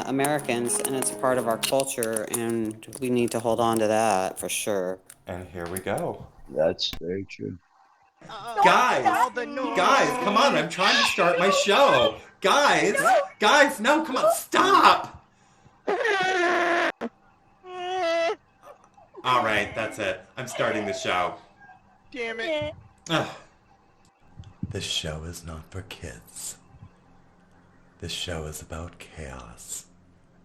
Americans, and it's a part of our culture, and we need to hold on to that for sure. And here we go. That's very true. Guys, guys, come on, I'm trying to start my show. Guys, no, come on, stop. All right, that's it. I'm starting the show. Damn it. Ugh. This show is not for kids. This show is about chaos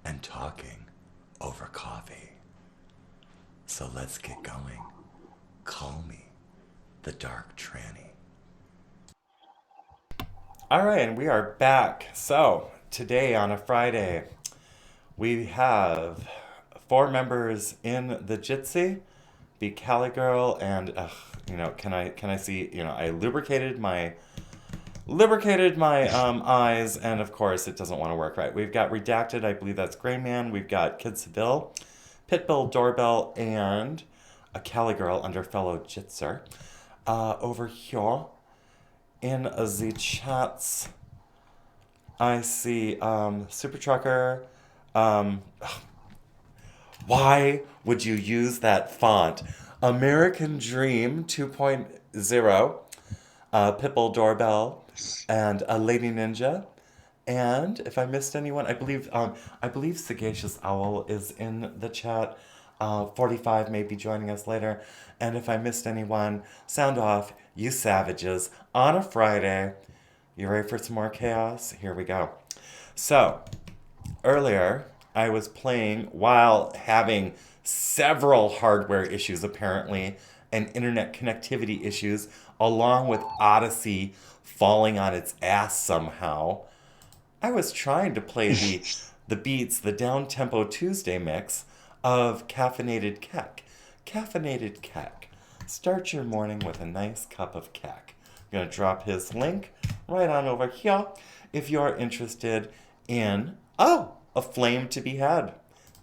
and talking over coffee. So let's get going. Call me the DarkTranny. All right, and we are back. So today on a Friday, we have 4 members in the Jitsi. Be Cali Girl, and can I see? I lubricated my eyes, and of course it doesn't want to work right. We've got Redacted, I believe that's Gray Man. We've got Kid Seville, Pitbull Doorbell, and a Cali Girl under fellow Jitser. Over here in the chats, I see Super Trucker. Why would you use that font? American Dream 2.0, Pitbull Doorbell, and a Lady Ninja. And if I missed anyone, I believe Sagacious Owl is in the chat. 45 may be joining us later. And if I missed anyone, sound off, you savages. On a Friday, you ready for some more chaos? Here we go. So, earlier, I was playing while having several hardware issues, apparently, and internet connectivity issues, along with Odysee falling on its ass somehow. I was trying to play the beats, the down-tempo Tuesday mix of Caffeinated Kek. Caffeinated Kek. Start your morning with a nice cup of kek. I'm going to drop his link right on over here if you're interested in, a flame to be had.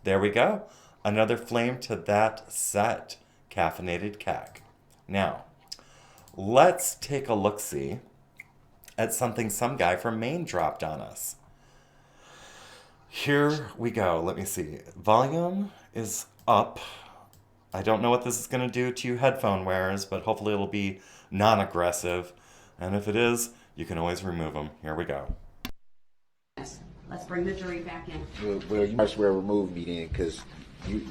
There we go. Another flame to that set. Caffeinated Kek. Now, let's take a look-see at something some guy from Maine dropped on us. Here we go. Let me see. Volume is up. I don't know what this is going to do to you headphone wearers, but hopefully it'll be non-aggressive. And if it is, you can always remove them. Here we go. Let's bring the jury back in. Well, you might as well remove me then, because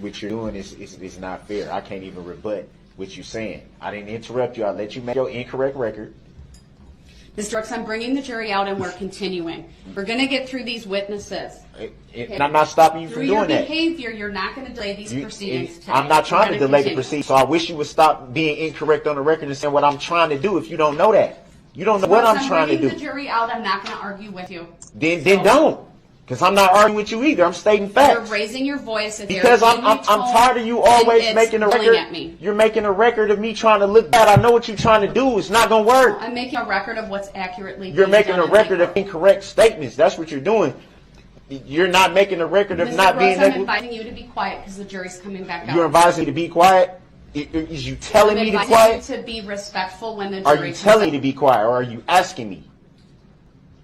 what you're doing is not fair. I can't even rebut what you're saying. I didn't interrupt you. I let you make your incorrect record. Mr. Brooks, I'm bringing the jury out and we're continuing. We're going to get through these witnesses. And I'm not stopping you from doing that. Through your behavior, you're not going to delay these proceedings today. I'm not trying to delay the proceedings, so I wish you would stop being incorrect on the record and saying what I'm trying to do if you don't know that. You don't know what I'm trying to do. I'm bringing the jury out. I'm not going to argue with you. Then don't. Because I'm not arguing with you either. I'm stating facts. You're raising your voice. Because I'm tired of you always making a record. You're making a record of me trying to look bad. I know what you're trying to do. It's not going to work. I'm making a record of what's accurately You're making a record of incorrect statements. That's what you're doing. You're not making a record of not being... I'm advising you to be quiet because the jury's coming back out. You're advising me to be quiet? Is you telling me to be quiet? I'm advising you to be respectful when the jury... Are you telling me to be quiet or are you asking me?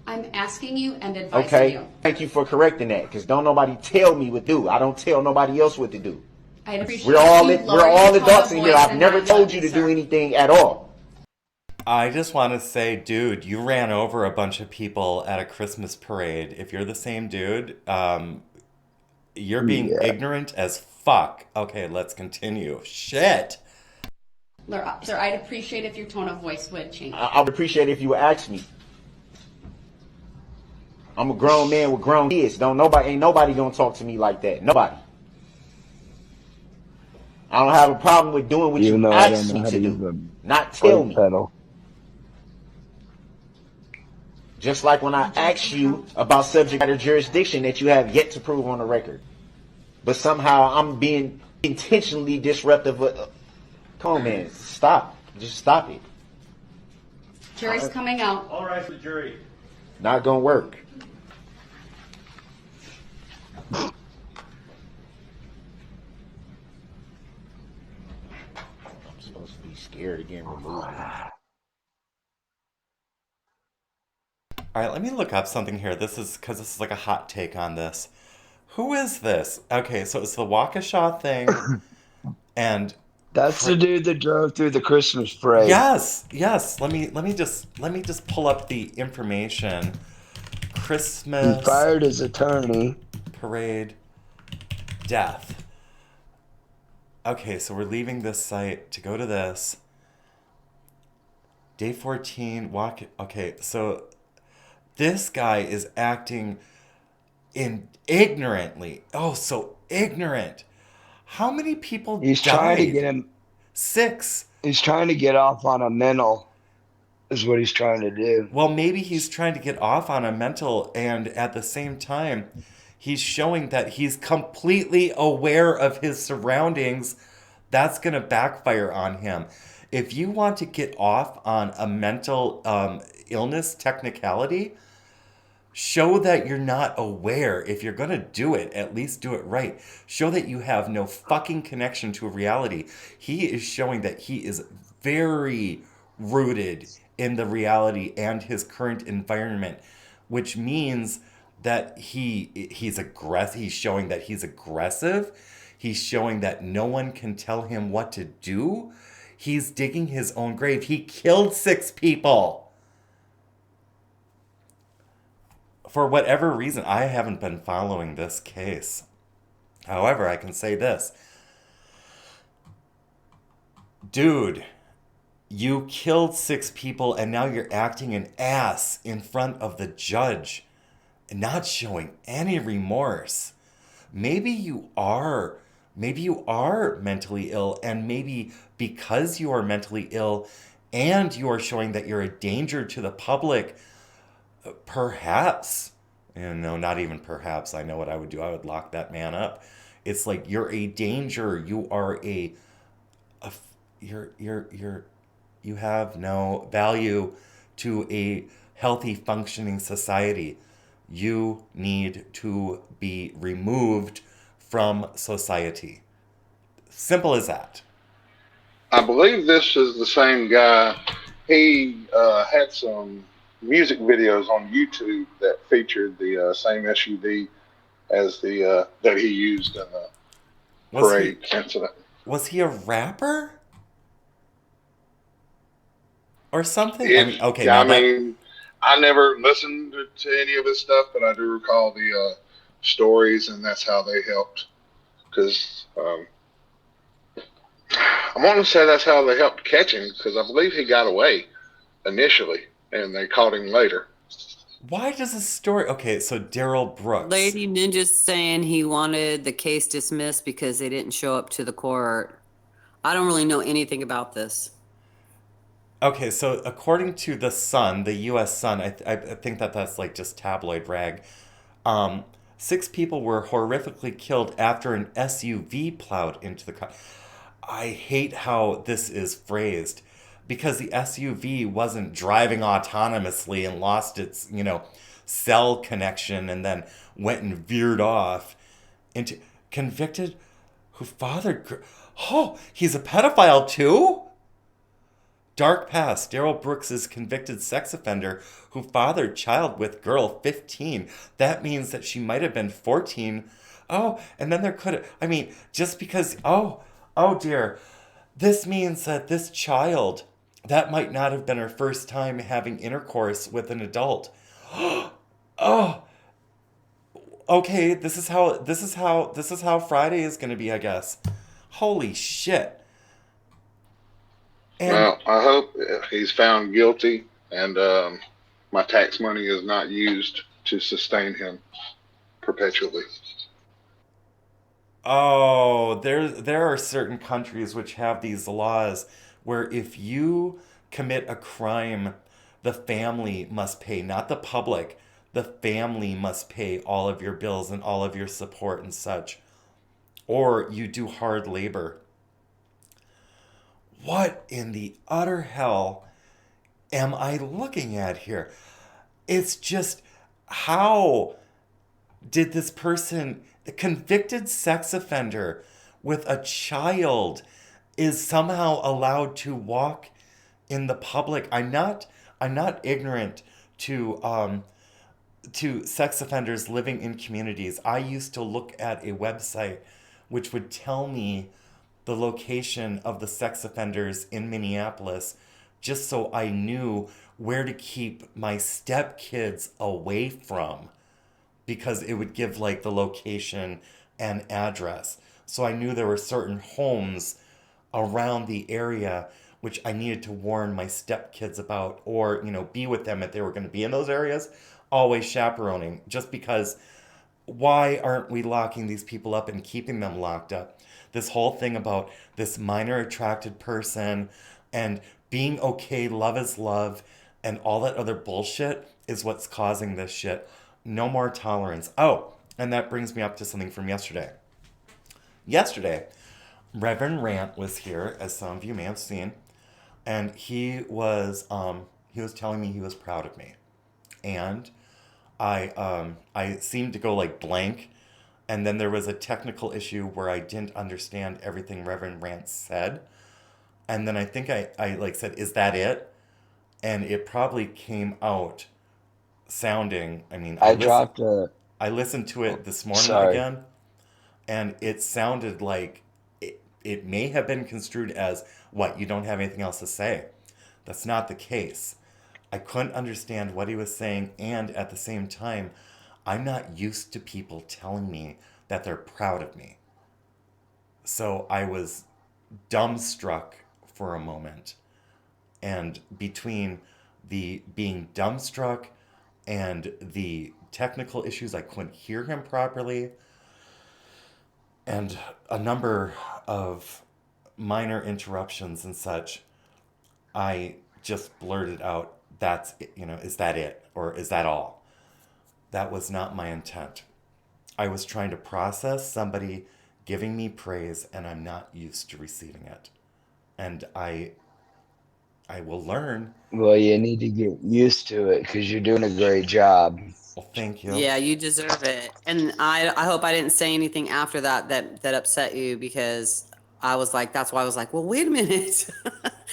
I'm asking you and advising you. Thank you for correcting that, because don't nobody tell me what to do. I don't tell nobody else what to do. I'd appreciate we're all adults in here. I've never told you to do anything at all. I just want to say, dude, you ran over a bunch of people at a Christmas parade. If you're the same dude, you're being ignorant as fuck. Okay, let's continue. Shit. Sir, I'd appreciate if your tone of voice would change. I would appreciate if you would ask me. I'm a grown man with grown kids. Ain't nobody gonna talk to me like that. Nobody. I don't have a problem with doing what you ask me to do. Not tell me. Just like when I ask you about subject matter jurisdiction that you have yet to prove on the record. But somehow I'm being intentionally disruptive. Come on, man. Stop. Just stop it. Jury's coming out. All right, the jury. Not gonna work. I'm supposed to be scared again. Removed. All right, let me look up something here. This is because this is like a hot take on this. Who is this? Okay, so it's the Waukesha thing, and That's cr- the dude that drove through the Christmas parade. yes. Let me just pull up the information. He Christmas fired his attorney. parade death. Okay, so we're leaving this site to go to this. Day 14, walk. Okay, so this guy is acting ignorantly. Oh, so ignorant. How many people He's trying to get died? him. 6. He's trying to get off on a mental. Is what he's trying to do. Well, maybe he's trying to get off on a mental, and at the same time, he's showing that he's completely aware of his surroundings. That's going to backfire on him. If you want to get off on a mental illness technicality, show that you're not aware. If you're going to do it, at least do it right. Show that you have no fucking connection to reality. He is showing that he is very rooted in the reality and his current environment, which means that he's aggressive. He's showing that he's aggressive. He's showing that no one can tell him what to do. He's digging his own grave. He killed 6 people. For whatever reason, I haven't been following this case. However, I can say this. Dude, you killed 6 people and now you're acting an ass in front of the judge and not showing any remorse. Maybe you are. Maybe you are mentally ill, and maybe because you are mentally ill and you are showing that you're a danger to the public, perhaps, no, not even perhaps, I know what I would do. I would lock that man up. It's like you're a danger. You are you have no value to a healthy functioning society. You need to be removed from society. Simple as that. I believe this is the same guy. He had some music videos on YouTube that featured the same SUV as the that he used in the parade incident. Was he a rapper? Or something? Okay. Yeah, Now I never listened to any of his stuff, but I do recall the stories, and that's how they helped. Because I want to say that's how they helped catch him, because I believe he got away initially, and they caught him later. Why does this story... Okay, so Daryl Brooks. Lady Ninja's saying he wanted the case dismissed because they didn't show up to the court. I don't really know anything about this. Okay, so according to the Sun, the U.S. Sun, I think that's like just tabloid rag. 6 people were horrifically killed after an SUV plowed into the car. I hate how this is phrased, because the SUV wasn't driving autonomously and lost its, cell connection and then went and veered off into convicted who fathered. Oh, he's a pedophile too? Dark past. Daryl Brooks is convicted sex offender who fathered child with girl 15. That means that she might have been 14. Oh, and then there could have, just because, oh dear. This means that this child, that might not have been her first time having intercourse with an adult. Oh, okay, this is how Friday is going to be, I guess. Holy shit. And well, I hope he's found guilty, and my tax money is not used to sustain him perpetually. oh, there are certain countries which have these laws where if you commit a crime, the family must pay, not the public. The family must pay all of your bills and all of your support and such. Or you do hard labor. What in the utter hell am I looking at here? It's just, how did this person, a convicted sex offender with a child, is somehow allowed to walk in the public? I'm not ignorant to to sex offenders living in communities, I used to look at a website which would tell me the location of the sex offenders in Minneapolis just so I knew where to keep my stepkids away from, because it would give like the location and address. So I knew there were certain homes around the area which I needed to warn my stepkids about, or, you know, be with them if they were going to be in those areas, always chaperoning, just because why aren't we locking these people up and keeping them locked up? This whole thing about this minor attracted person and being okay, love is love, and all that other bullshit is what's causing this shit. No more tolerance. Oh, and that brings me up to something from yesterday. Yesterday, Reverend Rant was here, as some of you may have seen, and he was telling me he was proud of me, and I seemed to go like blank, and then there was a technical issue where I didn't understand everything Reverend Rant said, and then I think I like said, "Is that it?" And it probably came out sounding. I mean, I dropped a. I listened to it this morning Sorry. again, and it sounded like it may have been construed as, what, you don't have anything else to say. That's not the case. I couldn't understand what he was saying, and at the same time, I'm not used to people telling me that they're proud of me. So I was dumbstruck for a moment. And between the being dumbstruck and the technical issues, I couldn't hear him properly, and a number of minor interruptions and such, I just blurted out, "That's it, you know, is that it? Or is that all?" That was not my intent. I was trying to process somebody giving me praise, and I'm not used to receiving it. And I will learn. Well, you need to get used to it because you're doing a great job. Well, thank you. Yeah, you deserve it. And I hope I didn't say anything after that upset you, because I was like, that's why I was like, well, wait a minute.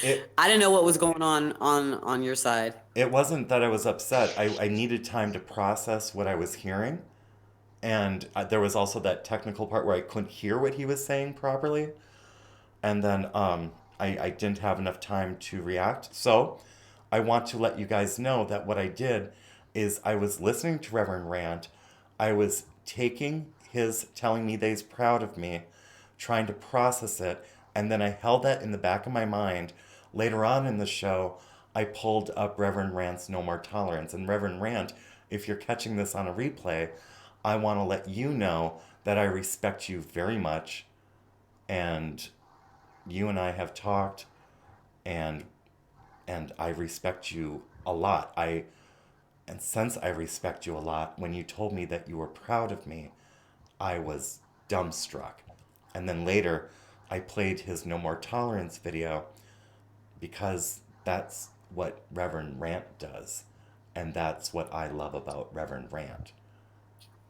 It I didn't know what was going on your side. it wasn't that I was upset. I needed time to process what I was hearing. And there was also that technical part where I couldn't hear what he was saying properly. And then I didn't have enough time to react. So I want to let you guys know that what I did is I was listening to Reverend Rant. I was taking his telling me that he's proud of me, trying to process it, and then I held that in the back of my mind. Later on in the show, I pulled up Reverend Rant's No More Tolerance. And Reverend Rant, if you're catching this on a replay, I want to let you know that I respect you very much, and you and I have talked, and I respect you a lot. And since I respect you a lot, when you told me that you were proud of me, I was dumbstruck. And then later, I played his No More Tolerance video, because that's what Reverend Rant does, and that's what I love about Reverend Rant.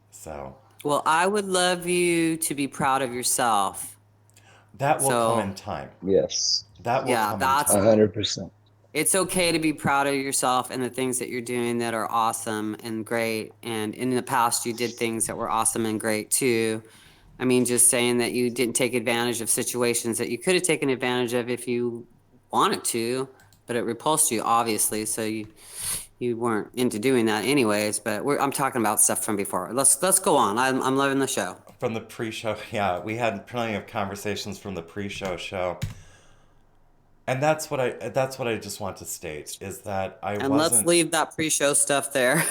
So Well, I would love you to be proud of yourself. that will come in So, time. Yes, That will yeah, come in that's time. 100%. it's okay to be proud of yourself and the things that you're doing that are awesome and great. And in the past, you did things that were awesome and great too. I mean, just saying that you didn't take advantage of situations that you could have taken advantage of if you wanted to, but it repulsed you, obviously. So you weren't into doing that anyways. But I'm talking about stuff from before. Let's go on. I'm loving the show. From the pre-show, yeah, we had plenty of conversations from the pre-show show. And that's what I just want to state, is that I And let's wasn't. leave that pre-show stuff there.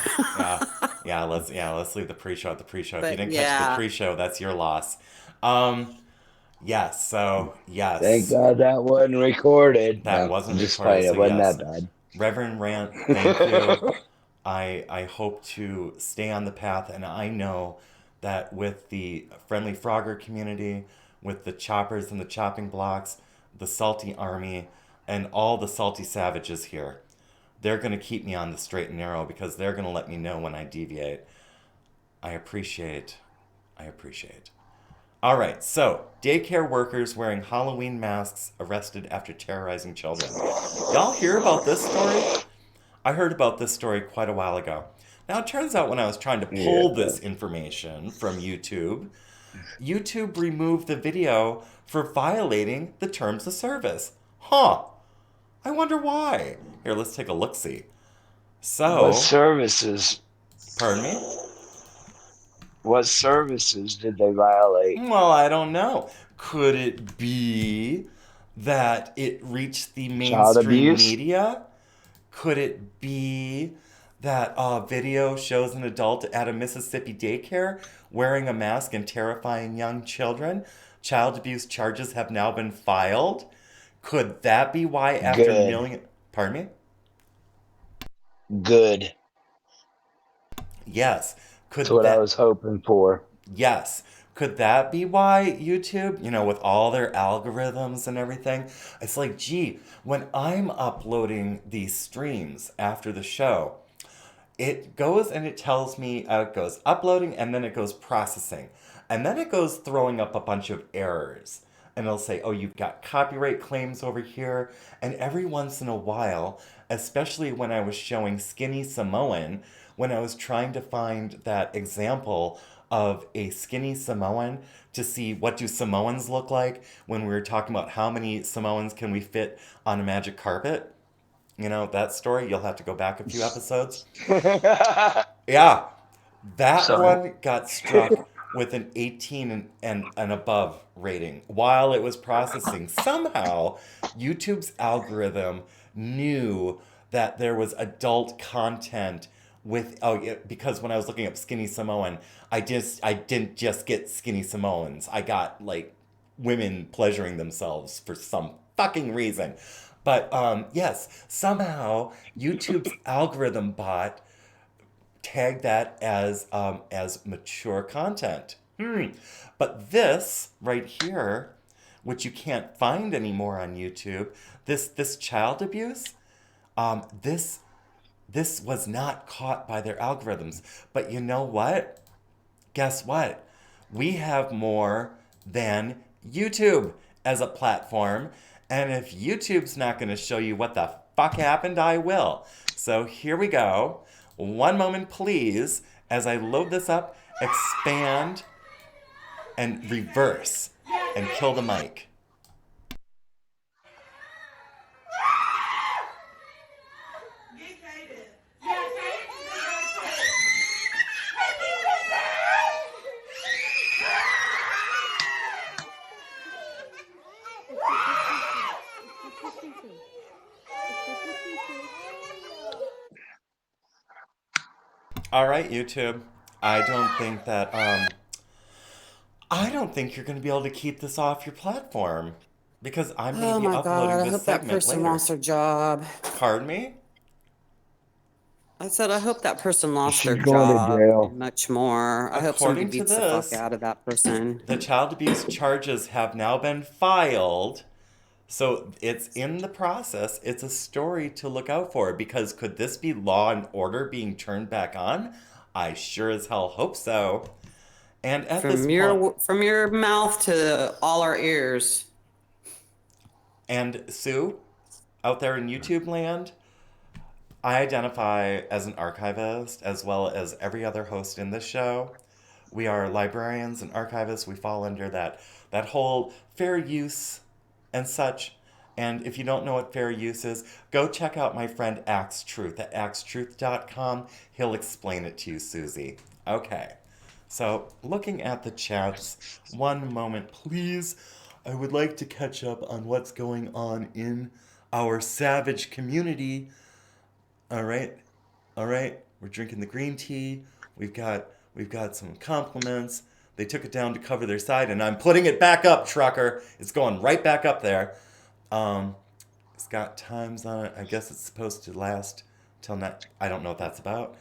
Let's leave the pre-show at the pre-show. If you But didn't catch the yeah, pre-show, that's your loss. Um, yes, so Thank yes, God that wasn't recorded. that No, wasn't I'm just recorded. playing. It So wasn't yes, that bad. Reverend Rant, thank you. I hope to stay on the path, and I know that with the Friendly Frogger community, with the choppers and the chopping blocks, the Salty Army, and all the Salty Savages here, they're going to keep me on the straight and narrow, because they're going to let me know when I deviate. I appreciate. All right, so daycare workers wearing Halloween masks arrested after terrorizing children. Y'all hear about this story? I heard about this story quite a while ago. Now, it turns out when I was trying to pull this information from YouTube, YouTube removed the video for violating the terms of service. Huh. I wonder why. Here, let's take a look-see. So, What services? pardon me? What services did they violate? Well, I don't know. Could it be that it reached the Child mainstream abuse? media? Could it be that a video shows an adult at a Mississippi daycare wearing a mask and terrifying young children? Child abuse charges have now been filed. Could that be why after Good. million... Pardon me? Good. Yes. Could That's what I that... was hoping for. Yes. Could that be why YouTube, with all their algorithms and everything, it's like, gee, when I'm uploading these streams after the show, it goes and it tells me, it goes uploading and then it goes processing. And then it goes throwing up a bunch of errors. And it'll say, oh, you've got copyright claims over here. And every once in a while, especially when I was showing Skinny Samoan, when I was trying to find that example of a skinny Samoan to see what do Samoans look like when we were talking about how many Samoans can we fit on a magic carpet. That story, you'll have to go back a few episodes. Yeah, that Sorry. one got struck with an 18 and above rating while it was processing. Somehow, YouTube's algorithm knew that there was adult content because when I was looking up Skinny Samoan, I didn't just get Skinny Samoans. I got like women pleasuring themselves for some fucking reason. But yes, somehow YouTube's algorithm bot tagged that as mature content. But this right here, which you can't find anymore on YouTube, this child abuse, this was not caught by their algorithms. But you know what? Guess what? We have more than YouTube as a platform. And if YouTube's not going to show you what the fuck happened, I will. So here we go. One moment, please, as I load this up, expand, and reverse, and kill the mic. All right, YouTube. I don't think you're going to be able to keep this off your platform because I'm going Oh to be my God, uploading I this hope that segment person later. lost their job. Pardon me? I said, I hope that person lost She's their going to job jail. and much more. I hope somebody According to beats the fuck this, out of that person. the child abuse charges have now been filed. So it's in the process. It's a story to look out for because could this be law and order being turned back on? I sure as hell hope so. And at this point, From your mouth to all our ears. and Sue, out there in YouTube land, I identify as an archivist as well as every other host in this show. We are librarians and archivists. We fall under that whole fair use and such. And if you don't know what fair use is, go check out my friend Axe Truth at axetruth.com. He'll explain it to you, Susie. Okay. So, looking at the chats, one moment, please. I would like to catch up on what's going on in our savage community. All right. We're drinking the green tea. We've got some compliments. They took it down to cover their side, and I'm putting it back up, trucker. It's going right back up there. It's got times on it. I guess it's supposed to last till I don't know what that's about.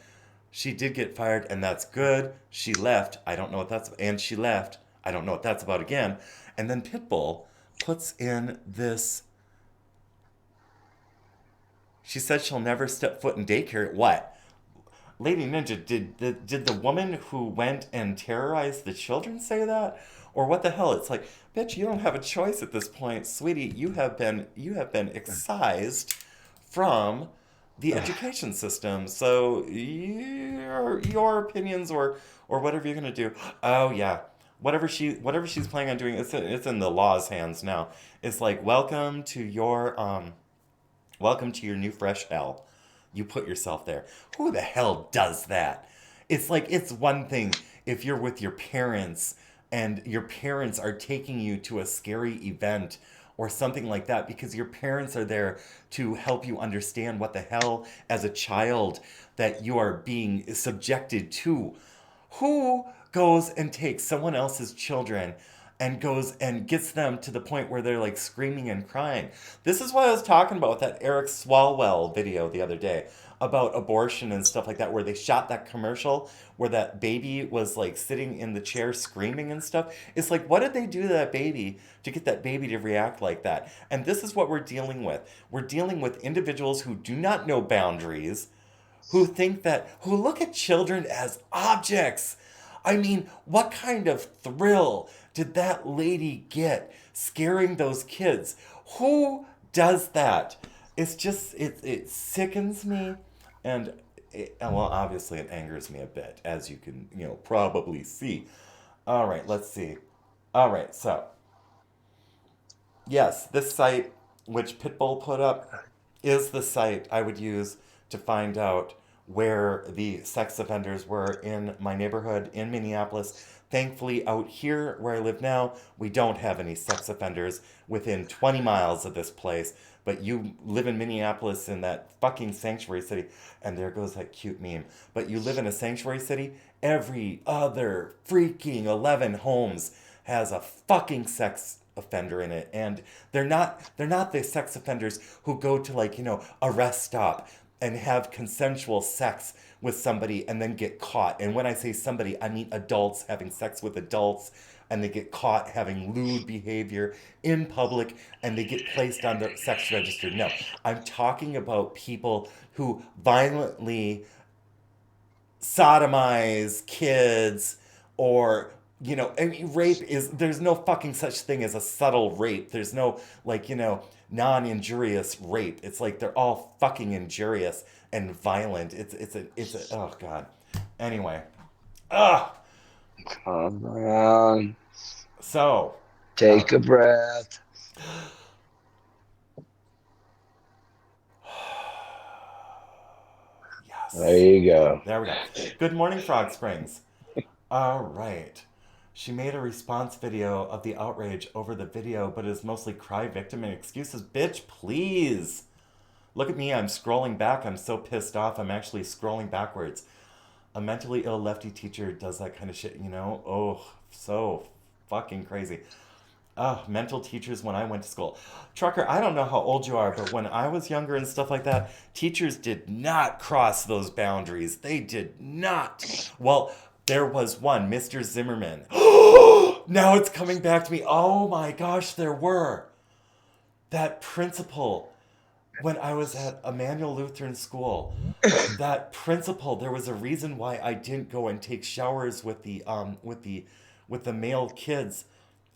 She did get fired, and that's good. She left. I don't know what that's... And she left. I don't know what that's about again. And then Pitbull puts in this... She said she'll never step foot in daycare. What? Lady Ninja, did the woman who went and terrorized the children say that? Or what the hell? It's like, bitch, you don't have a choice at this point. Sweetie, you have been excised from the education system. So your opinions or whatever you're gonna do. Oh yeah, whatever she's planning on doing, it's in the law's hands now. It's like welcome to your new fresh hell. You put yourself there. Who the hell does that? It's like it's one thing if you're with your parents and your parents are taking you to a scary event or something like that because your parents are there to help you understand what the hell as a child that you are being subjected to. Who goes and takes someone else's children and goes and gets them to the point where they're like screaming and crying? This is what I was talking about with that Eric Swalwell video the other day about abortion and stuff like that, where they shot that commercial where that baby was like sitting in the chair screaming and stuff. It's like, what did they do to that baby to get that baby to react like that? And this is what we're dealing with. We're dealing with individuals who do not know boundaries, who look at children as objects. I mean, what kind of thrill did that lady get scaring those kids? Who does that? It's just, it sickens me. And, well, obviously it angers me a bit, as you can, probably see. All right, let's see. All right, so yes, this site, which Pitbull put up, is the site I would use to find out where the sex offenders were in my neighborhood in Minneapolis. Thankfully, out here where I live now, we don't have any sex offenders within 20 miles of this place. But you live in Minneapolis in that fucking sanctuary city, and there goes that cute meme. But you live in a sanctuary city, every other freaking 11 homes has a fucking sex offender in it, and they're not the sex offenders who go to, like, a rest stop and have consensual sex with somebody and then get caught. And when I say somebody, I mean adults having sex with adults, and they get caught having lewd behavior in public and they get placed on the sex register. No, I'm talking about people who violently sodomize kids, or I mean, rape is, there's no fucking such thing as a subtle rape. There's no, like, non-injurious rape. It's like they're all fucking injurious and violent. It's a oh god. Anyway, ah, Calm down. so Take a breath. yes, There you go. there we go. Good morning, Frog Springs. All right. She made a response video of the outrage over the video, but is mostly cry victim and excuses. Bitch, please. Look at me. I'm scrolling back. I'm so pissed off. I'm actually scrolling backwards. A mentally ill lefty teacher does that kind of shit, Oh, so fucking crazy. Mental teachers when I went to school. Trucker, I don't know how old you are, but when I was younger and stuff like that, teachers did not cross those boundaries. They did not. Well, there was one, Mr. Zimmerman. Now it's coming back to me. Oh my gosh, there were. That principal, when I was at Emmanuel Lutheran School, that principal, there was a reason why I didn't go and take showers with the male kids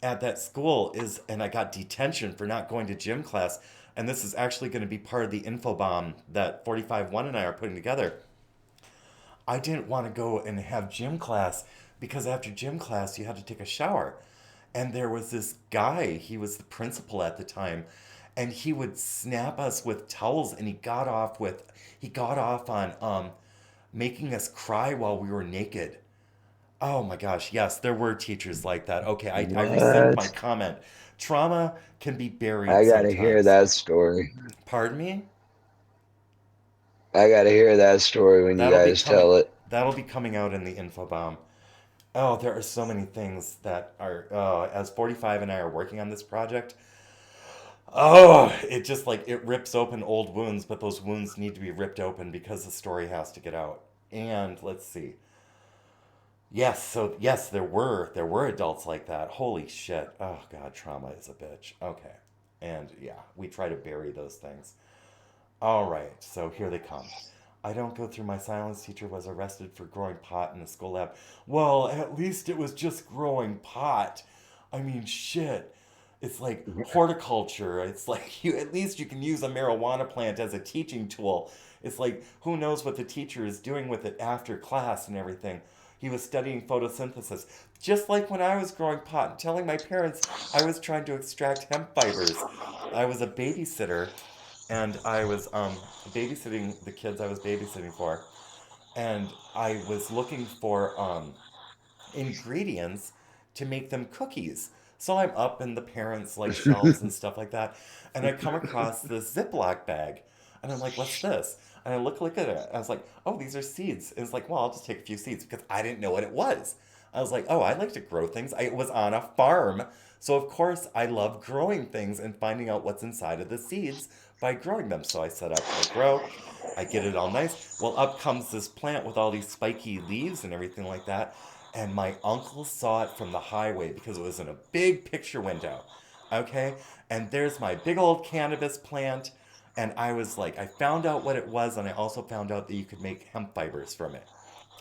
at that school, and I got detention for not going to gym class. And this is actually going to be part of the info bomb that 45-1 and I are putting together. I didn't want to go and have gym class because after gym class you had to take a shower. And there was this guy, he was the principal at the time, and he would snap us with towels, and he got off on making us cry while we were naked. Oh my gosh, yes, there were teachers like that. Okay, I rescind my What? comment. Trauma can be buried I gotta hear sometimes. that story. Pardon me? I gotta hear that story when you That'll be guys coming tell it. that'll be coming out in the info bomb. Oh, there are so many things that are, as 45 and I are working on this project. Oh, it just like it rips open old wounds, but those wounds need to be ripped open because the story has to get out. And let's see. Yes, so yes, there were adults like that. Holy shit. Oh god, trauma is a bitch. Okay. And yeah, we try to bury those things. All right, so here they come. I don't go through my silence teacher was arrested for growing pot in the school lab. Well, at least it was just growing pot. I mean, shit. It's like horticulture. It's like you at least you can use a marijuana plant as a teaching tool. It's like who knows what the teacher is doing with it after class and everything. He was studying photosynthesis. Just like when I was growing pot and telling my parents I was trying to extract hemp fibers. I was a babysitter and I was babysitting the kids I was babysitting for. And I was looking for ingredients to make them cookies. So I'm up in the parents' like shelves and stuff like that, and I come across this Ziploc bag, and I'm like, "What's this?" And I look at it. I was like, "Oh, these are seeds." And it's like, "Well, I'll just take a few seeds because I didn't know what it was." I was like, "Oh, I like to grow things." I was on a farm, so of course I love growing things and finding out what's inside of the seeds by growing them. So I set up, I grow, I get it all nice. Well, up comes this plant with all these spiky leaves and everything like that. And my uncle saw it from the highway because it was in a big picture window. Okay? And there's my big old cannabis plant. And I was like, I found out what it was, and I also found out that you could make hemp fibers from it.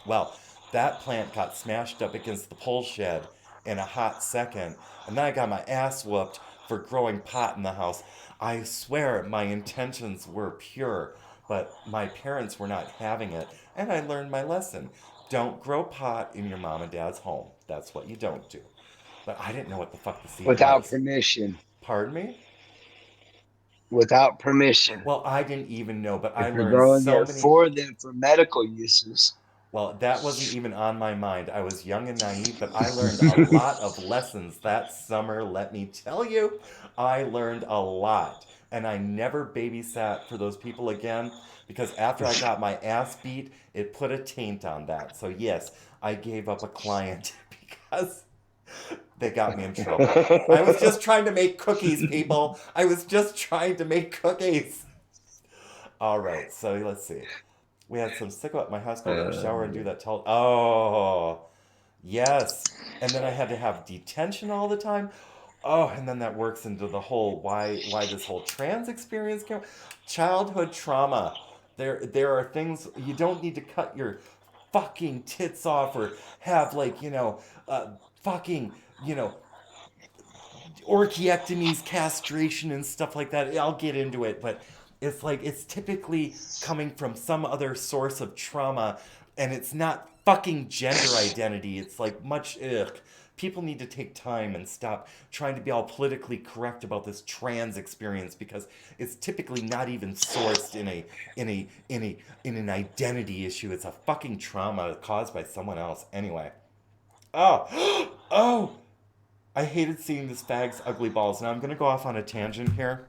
Well, that plant got smashed up against the pole shed in a hot second, and then I got my ass whooped for growing pot in the house. I swear my intentions were pure, but my parents were not having it, and I learned my lesson. Don't grow pot in your mom and dad's home. That's what you don't do. But I didn't know what the fuck the seed Without was. permission. Pardon me? Without permission. Well, I didn't even know, but I If you're learned growing so it many. for them for medical uses. Well, that wasn't even on my mind. I was young and naive, but I learned a lot of lessons that summer, let me tell you. I learned a lot. And I never babysat for those people again because after I got my ass beat, it put a taint on that. So, yes, I gave up a client because they got me in trouble. I was just trying to make cookies, people. I was just trying to make cookies. All right, so let's see. We had some sicko at my house go to the shower and do that Oh, yes. And then I had to have detention all the time. Oh, and then that works into the whole why this whole trans experience came. Childhood trauma. There are things you don't need to cut your fucking tits off or have like, fucking, you know, orchiectomies, castration, and stuff like that. I'll get into it, but it's like it's typically coming from some other source of trauma, and it's not fucking gender identity. It's like much ugh. People need to take time and stop trying to be all politically correct about this trans experience because it's typically not even sourced in an identity issue. It's a fucking trauma caused by someone else. Anyway. Oh, oh, I hated seeing this fag's ugly balls. Now I'm gonna go off on a tangent here.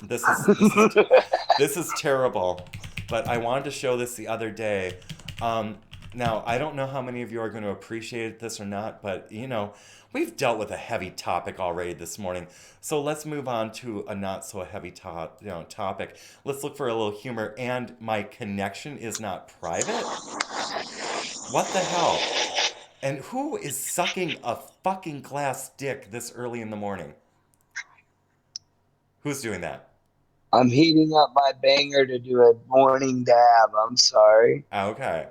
This is terrible, but I wanted to show this the other day. Now I don't know how many of you are going to appreciate this or not, but we've dealt with a heavy topic already this morning, so let's move on to a not so heavy topic. Let's look for a little humor. And my connection is not private. What the hell? And who is sucking a fucking glass dick this early in the morning? Who's doing that? I'm heating up my banger to do a morning dab. I'm sorry. Okay.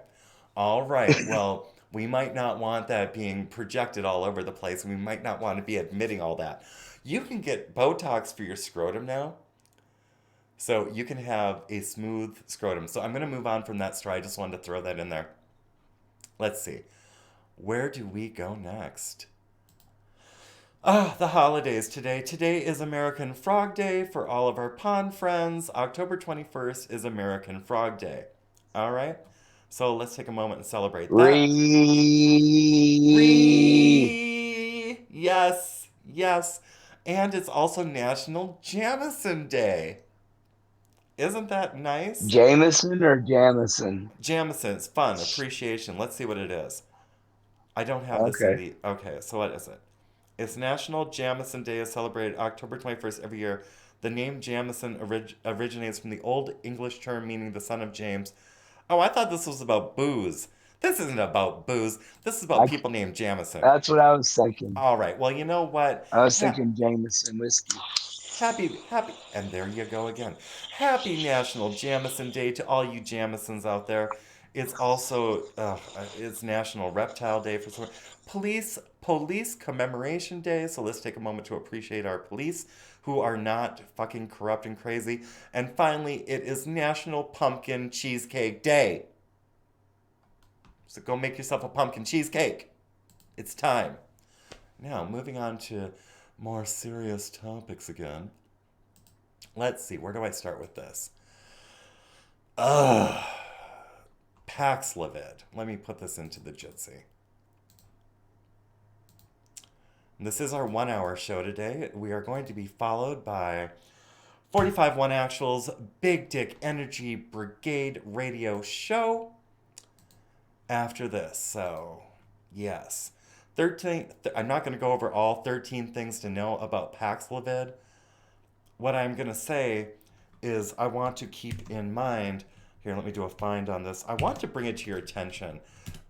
All right. Well, we might not want that being projected all over the place, and we might not want to be admitting all that. You can get Botox for your scrotum now. So you can have a smooth scrotum. So I'm going to move on from that story. I just wanted to throw that in there. Let's see. Where do we go next? The holidays today. Today is American Frog Day for all of our pond friends. October 21st is American Frog Day. All right? So let's take a moment and celebrate that. Yes, yes. And it's also National Jamison Day. Isn't that nice? Jameson or Jamison? Jamison. It's fun. Appreciation. Let's see what it is. I don't have this in Okay. the... Okay, so what is it? It's National Jamison Day is celebrated October 21st every year. The name Jamison originates from the Old English term meaning the son of James. Oh, I thought this was about booze. This isn't about booze. This is about people named Jamison. That's what I was thinking. All right. Well, you know what? I was thinking Jameson whiskey. Happy, and there you go again. Happy National Jamison Day to all you Jamisons out there. It's also it's National Reptile Day for some police commemoration day. So let's take a moment to appreciate our police who are not fucking corrupt and crazy. And finally, it is National Pumpkin Cheesecake Day. So go make yourself a pumpkin cheesecake. It's time. Now, moving on to more serious topics again. Let's see, where do I start with this? Paxlovid. Let me put this into the Jitsi. This is our 1 hour show today. We are going to be followed by 45 1 Actuals Big Dick Energy Brigade radio show after this. So, yes. I'm not going to go over all 13 things to know about Paxlovid. What I'm going to say is I want to keep in mind, here, let me do a find on this. I want to bring it to your attention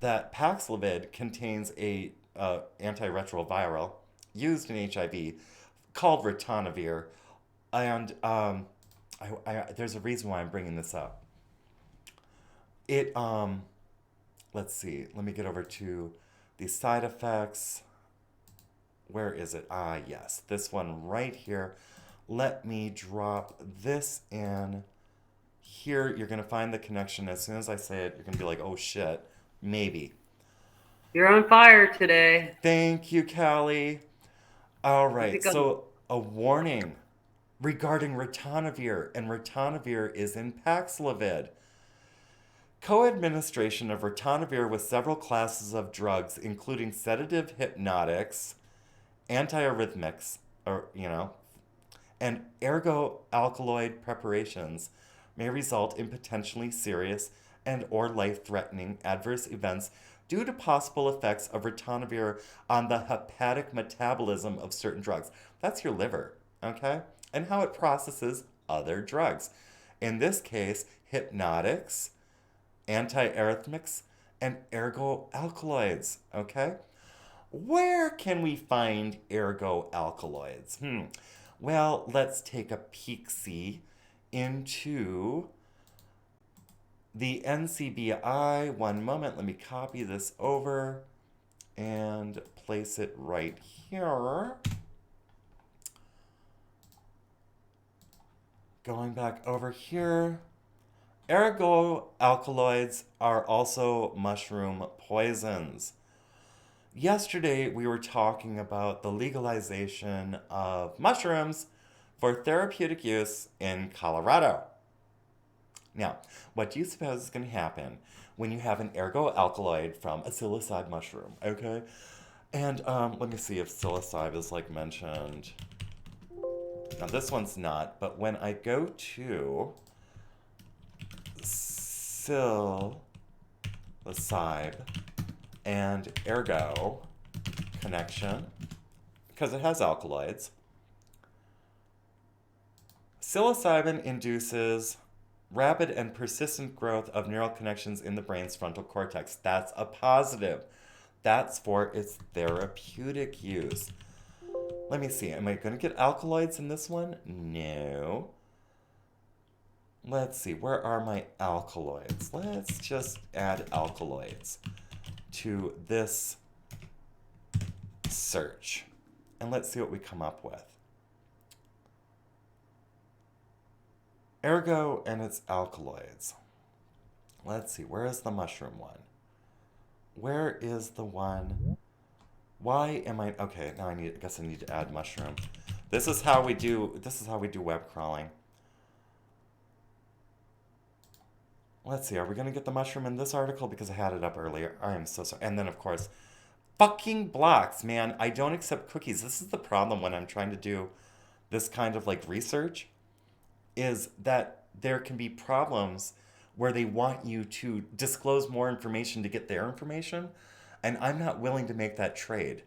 that Paxlovid contains a antiretroviral used in HIV called ritonavir. And there's a reason why I'm bringing this up. Let's see. Let me get over to the side effects. Where is it? Ah, yes. This one right here. Let me drop this in. Here, you're going to find the connection. As soon as I say it, you're going to be like, oh shit, maybe. You're on fire today. Thank you, Callie. All right, Keep it going. so a warning regarding ritonavir, and ritonavir is in Paxlovid. Co-administration of ritonavir with several classes of drugs, including sedative hypnotics, antiarrhythmics, and ergo-alkaloid preparations may result in potentially serious and or life-threatening adverse events due to possible effects of ritonavir on the hepatic metabolism of certain drugs. That's your liver, okay? And how it processes other drugs. In this case, hypnotics, antiarrhythmics, and ergo-alkaloids, okay? Where can we find ergo-alkaloids? Well, let's take a peek-see into the NCBI. One moment, let me copy this over and place it right here. Going back over here. Ergo-alkaloids are also mushroom poisons. Yesterday, we were talking about the legalization of mushrooms for therapeutic use in Colorado. Now, what do you suppose is going to happen when you have an ergo-alkaloid from a psilocybe mushroom, okay? And let me see if psilocybe is like mentioned. Now, this one's not, but when I go to psilocybe and ergo connection, because it has alkaloids. Psilocybin induces rapid and persistent growth of neural connections in the brain's frontal cortex. That's a positive. That's for its therapeutic use. Let me see. Am I going to get alkaloids in this one? No. Let's see. Where are my alkaloids? Let's just add alkaloids to this search. And let's see what we come up with. Ergo and its alkaloids. Let's see, where is the mushroom one? Where is the one? Why am I okay, now I guess I need to add mushroom. This is how we do web crawling. Let's see, are we gonna get the mushroom in this article? Because I had it up earlier. I am so sorry. And then of course, fucking blocks, man. I don't accept cookies. This is the problem when I'm trying to do this kind of like research, is that there can be problems where they want you to disclose more information to get their information, and I'm not willing to make that trade.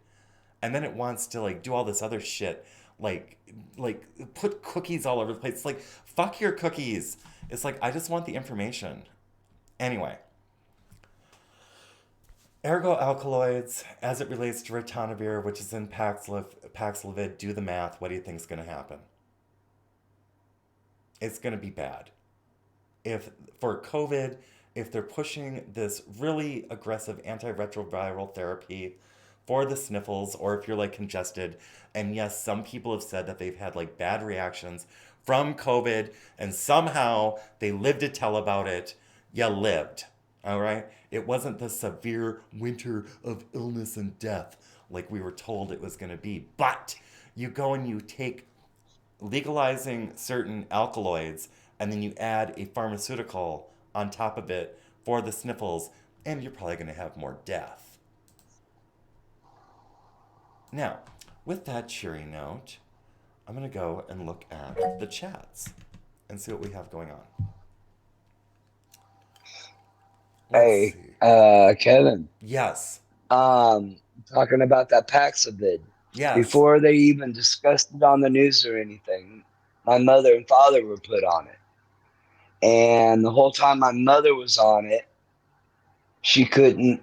And then it wants to like do all this other shit, like put cookies all over the place. It's like, fuck your cookies. It's like, I just want the information. Anyway. Ergo-alkaloids, as it relates to ritonavir, which is in Paxlovid, do the math. What do you think is going to happen? It's going to be bad. If for COVID if they're pushing this really aggressive antiretroviral therapy for the sniffles, or if you're like congested. And yes, some people have said that they've had like bad reactions from COVID and somehow they lived to tell about it. You lived. All right? It wasn't the severe winter of illness and death like we were told it was going to be. But you go and you take legalizing certain alkaloids and then you add a pharmaceutical on top of it for the sniffles, and you're probably going to have more death. Now, with that cheery note, I'm going to go and look at the chats and see what we have going on. Let's see. Kevin. Yes. Talking about that Paxlovid. Yes. Before they even discussed it on the news or anything, my mother and father were put on it. And the whole time my mother was on it, she couldn't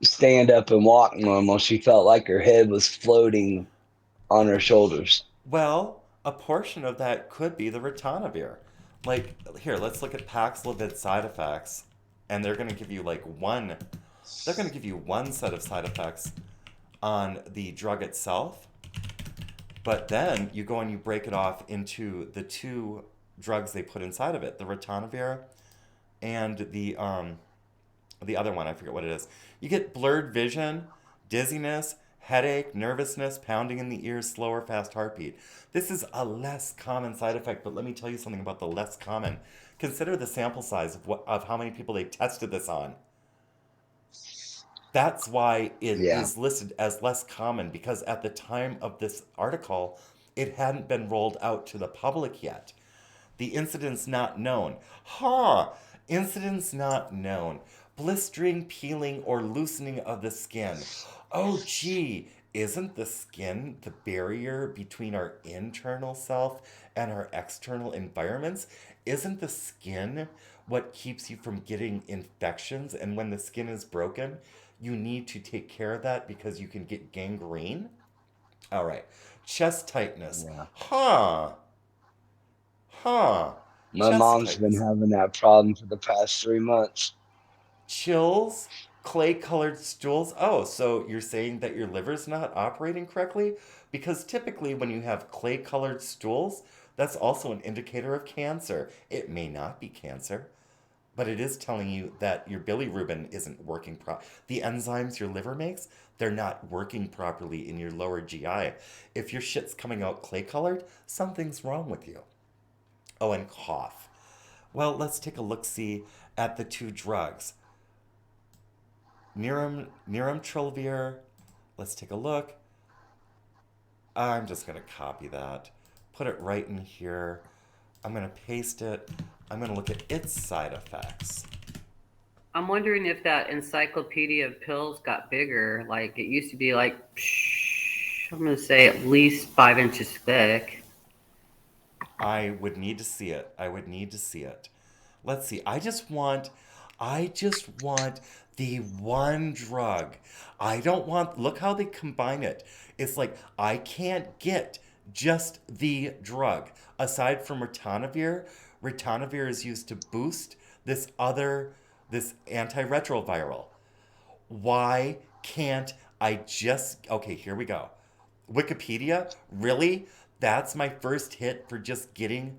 stand up and walk normal. She felt like her head was floating on her shoulders. Well, a portion of that could be the ritonavir. Like, here, let's look at Paxlovid side effects. And they're going to give you like one set of side effects on the drug itself. But then you go and you break it off into the two drugs they put inside of it, the ritonavir and the other one, I forget what it is. You get blurred vision, dizziness, headache, nervousness, pounding in the ears, slower, fast heartbeat. This is a less common side effect, but let me tell you something about the less common. Consider the sample size of how many people they tested this on. That's why it is listed as less common, because at the time of this article, it hadn't been rolled out to the public yet. The incidence not known. Incidence not known. Blistering, peeling, or loosening of the skin. Oh, gee, isn't the skin the barrier between our internal self and our external environments? Isn't the skin what keeps you from getting infections? And when the skin is broken, you need to take care of that because you can get gangrene. All right. Chest tightness. My Chest mom's been tightness. having that problem for the past 3 months. Chills, clay-colored stools. Oh, so you're saying that your liver's not operating correctly? Because typically when you have clay-colored stools, that's also an indicator of cancer. It may not be cancer, but it is telling you that your bilirubin isn't working properly. The enzymes your liver makes, they're not working properly in your lower GI. If your shit's coming out clay-colored, something's wrong with you. Oh, and cough. Well, let's take a look-see at the two drugs. Nirmatrelvir. Let's take a look. I'm just going to copy that. Put it right in here. I'm going to paste it. I'm going to look at its side effects. I'm wondering if that encyclopedia of pills got bigger. Like, it used to be like, I'm going to say at least 5 inches thick. I would need to see it. Let's see. I just want the one drug. I don't want, look how they combine it. It's like, I can't get just the drug. Aside from ritonavir is used to boost this antiretroviral. Why can't I just, okay, here we go. Wikipedia, really? That's my first hit for just getting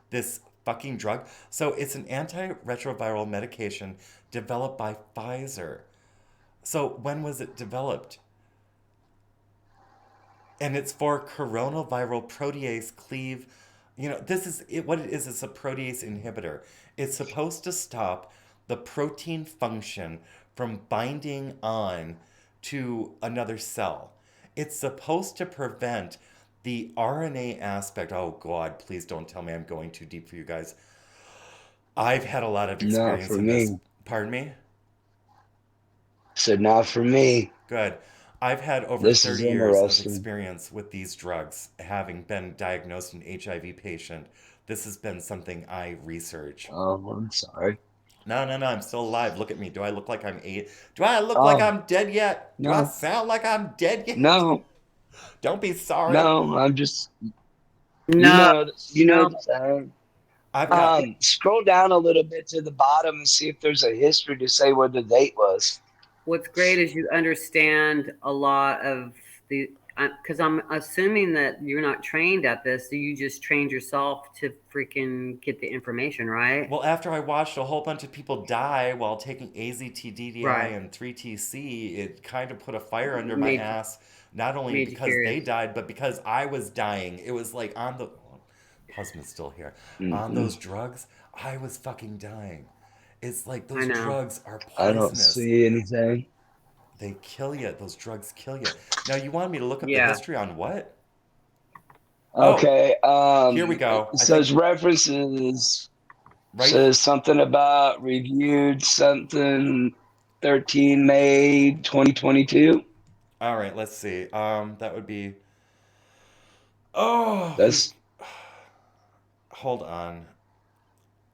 this fucking drug? So it's an antiretroviral medication developed by Pfizer. So when was it developed? And it's for coronaviral protease cleave. This is it. What it is a protease inhibitor. It's supposed to stop the protein function from binding on to another cell. It's supposed to prevent the RNA aspect. Oh God, please don't tell me I'm going too deep for you guys. I've had a lot of experience in this. Pardon me? So not for me. Good. I've had over 30 years of experience with these drugs, having been diagnosed an HIV patient. This has been something I research. Oh, I'm sorry. No, I'm still alive. Look at me. Do I look like I'm Do I look like I'm dead yet? No. Do I sound like I'm dead yet? No. Don't be sorry. No, I'm just... No. You know the sound. I've got Scroll down a little bit to the bottom and see if there's a history to say where the date was. What's great is you understand a lot of the, because I'm assuming that you're not trained at this, so you just trained yourself to freaking get the information, right? well, after I watched a whole bunch of people die while taking AZT-DDI Right. and 3TC, it kind of put a fire under my Made ass, not only made you because they curious. died, but because I was dying. It was like on the husband's still here. On Mm-mm. those drugs, I was fucking dying. It's like I those know. drugs are I don't poisonous. see anything. They kill you. Those drugs kill you. Now, you wanted me to look up the Yeah. history on what? Oh, Okay. here we go. It I think says references. right. Says something about reviewed something 13 May 2022. All right, let's see. That would be. Oh, we've. That's Hold on.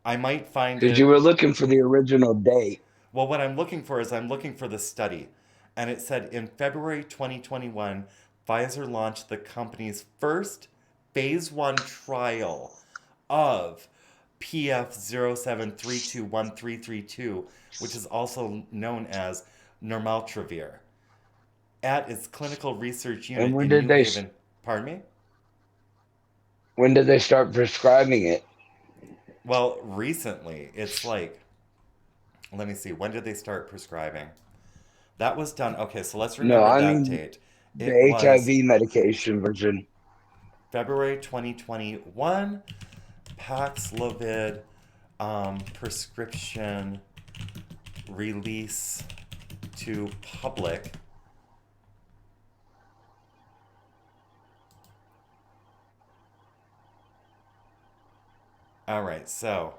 I might find because you it. were looking for the original date. Well, what I'm looking for is I'm looking for the study. And it said in February 2021, Pfizer launched the company's first phase 1 trial of PF07321332, which is also known as Nirmatrelvir, at its clinical research And unit in New Haven. Pardon me? when did they start prescribing it? Well, recently, it's like, let me see, when did they start prescribing? That was done. Okay, so let's No, remember I that mean date. It the was HIV medication version. February 2021, Paxlovid prescription release to public. All right, so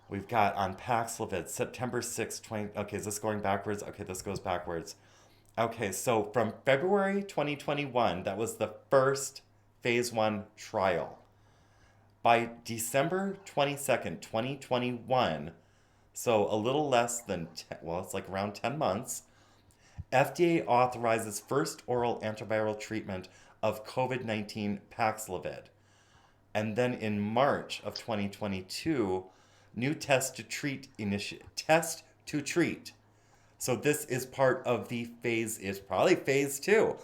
we've got on Paxlovid September 6, 20. Okay, is this going backwards? Okay, this goes backwards. Okay, so from February 2021, that was the first phase 1 trial. By December 22nd, 2021, so a little less than 10, well, it's like around 10 months, FDA authorizes first oral antiviral treatment of COVID-19 Paxlovid. And then in March of 2022, new test to treat. So this is part of the phase, it's probably phase 2.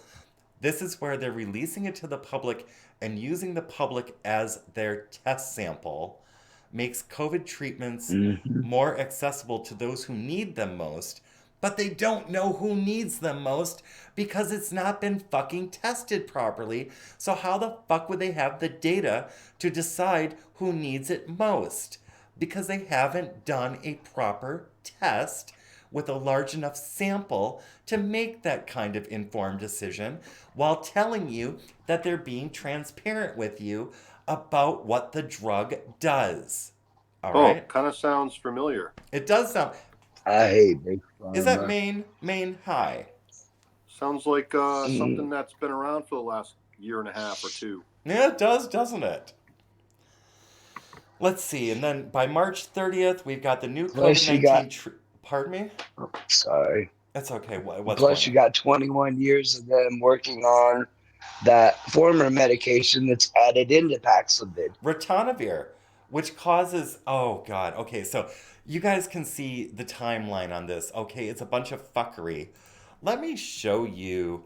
This is where they're releasing it to the public and using the public as their test sample, makes COVID treatments Hmm. more accessible to those who need them most, but they don't know who needs them most because it's not been fucking tested properly. So how the fuck would they have the data to decide who needs it most? Because they haven't done a proper test with a large enough sample to make that kind of informed decision while telling you that they're being transparent with you about what the drug does. All Oh, right? kind of sounds familiar. It does sound. I hate big Is that pharma. Maine High? Sounds like Mm. something that's been around for the last year and a half or two. Yeah, it does, doesn't it? Let's see. And then by March 30th, we've got the new COVID Plus you got 19. Pardon me? sorry. That's okay. What's Plus going you on? got 21 years of them working on that former medication that's added into Paxlovid. Ritonavir, which causes. Oh, God. Okay, so you guys can see the timeline on this. Okay, it's a bunch of fuckery. Let me show you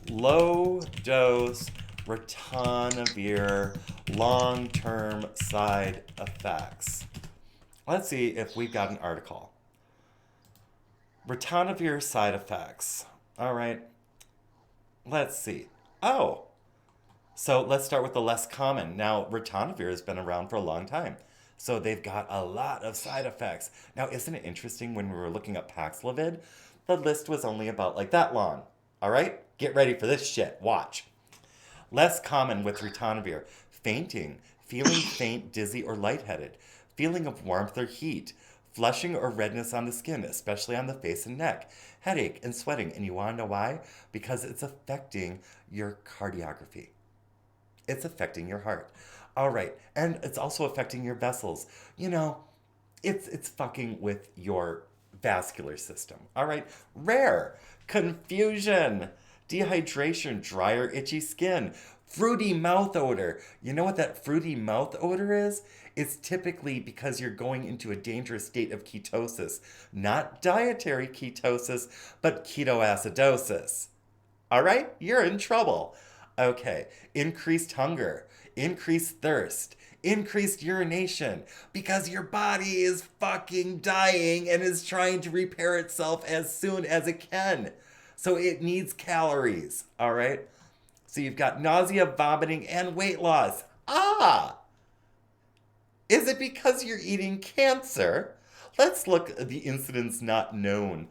low dose ritonavir long term side effects. Let's see if we've got an article. Ritonavir side effects. All right, let's see. Oh, so let's start with the less common. Now, ritonavir has been around for a long time. So they've got a lot of side effects. Now, isn't it interesting when we were looking up Paxlovid? The list was only about like that long. All right? Get ready for this shit. Watch. Less common with ritonavir: fainting, feeling faint, dizzy, or lightheaded, feeling of warmth or heat, flushing or redness on the skin, especially on the face and neck, headache, and sweating. And you want to know why? Because it's affecting your cardiography. It's affecting your heart. All right. And it's also affecting your vessels. You know, it's fucking with your vascular system. All right. Rare confusion, dehydration, dry or itchy skin, Fruity mouth odor. You know what that fruity mouth odor is? It's typically because you're going into a dangerous state of ketosis. Not dietary ketosis, but ketoacidosis. All right? You're in trouble. Okay. Increased hunger, increased thirst, increased urination because your body is fucking dying and is trying to repair itself as soon as it can. So it needs calories. All right? So you've got nausea, vomiting, and weight loss. Ah! Is it because you're eating cancer? Let's look at the incidents not known.